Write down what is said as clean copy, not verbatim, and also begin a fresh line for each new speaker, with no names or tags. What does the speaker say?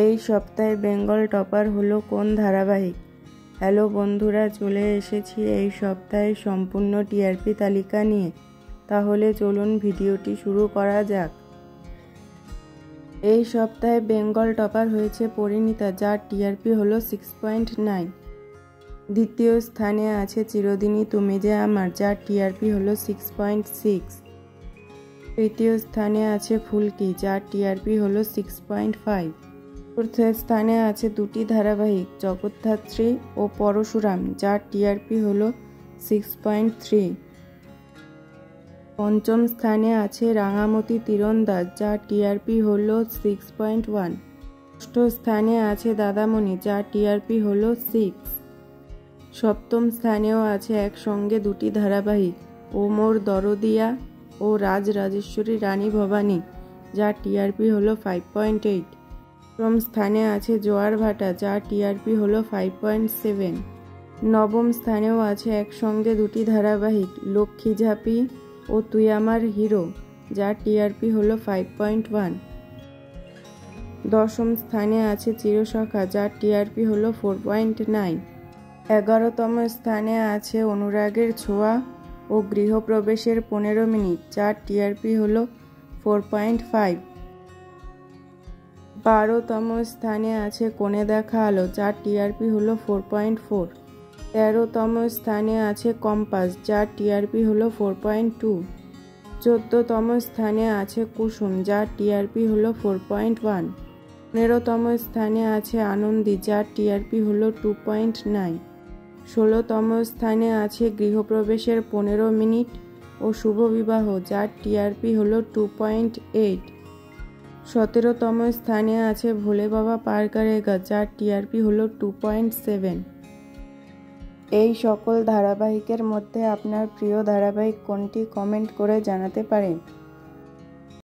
এই সপ্তাহে বেঙ্গল টপার হলো কোন ধারাবাহিক? হ্যালো বন্ধুরা, চলে এসেছি এই সপ্তাহে সম্পূর্ণ টিআরপি তালিকা নিয়ে। তাহলে চলুন ভিডিওটি শুরু করা যাক। এই সপ্তাহে বেঙ্গল টপার হয়েছে পরিণীতা, যার টিআরপি হলো 6.9। দ্বিতীয় স্থানে আছে চিরদিনই তুমি যে আমার, যার টিআরপি হলো 6.6। তৃতীয় স্থানে আছে ফুলকি, যার টিআরপি হলো 6.5। চতুর্থ স্থানে আছে দুটি ধারাবাহিক, জগদ্ধাত্রী ও পরশুরাম, যার টিআরপি হলো 6.3। পঞ্চম স্থানে আছে রাঙামতি তীরন্দাজ, যার টিআরপি হলো 6.1। ষষ্ঠ স্থানে আছে দাদামণি, যার টিআরপি হলো 6। সপ্তম স্থানেও আছে একসঙ্গে দুটি ধারাবাহিক, ও মোর দরদিয়া ও রাজরাজেশ্বরী রানী ভবানী, যার টিআরপি হলো 5.8। অষ্টম স্থানে আছে জোয়ার ভাটা, যার টিআরপি হলো 5.7। নবম স্থানেও আছে একসঙ্গে দুটি ধারাবাহিক, লক্ষ্মী ঝাঁপি ও তুই আমার হিরো, যার টিআরপি হলো 5.1। দশম স্থানে আছে চিরসখা, যার টিআরপি হলো 4.9। 11তম স্থানে আছে অনুরাগের ছোঁয়া ও গৃহপ্রবেশের 15 মিনিট, যার টিআরপি হলো 4.5। 12তম স্থানে আছে কোণে দেখা আলো, যার টিআরপি হলো 4.4। 13তম স্থানে আছে কম্পাস, যার টিআরপি হলো 4.2। 14তম স্থানে আছে কুসুম, যার টিআরপি হলো 4.1। 15তম স্থানে আছে আনন্দী, যার টিআরপি হলো 2.9। 16তম স্থানে আছে গৃহপ্রবেশের 15 মিনিট ও শুভ বিবাহ, যার টিআরপি হলো 2.8। 17তম স্থানে আছে ভোলে বাবা পার করেগা, যার টিআরপি হলো 2.7। এই সকল ধারাবাহিকের মধ্যে আপনার প্রিয় ধারাবাহিক কোনটি কমেন্ট করে জানাতে পারেন।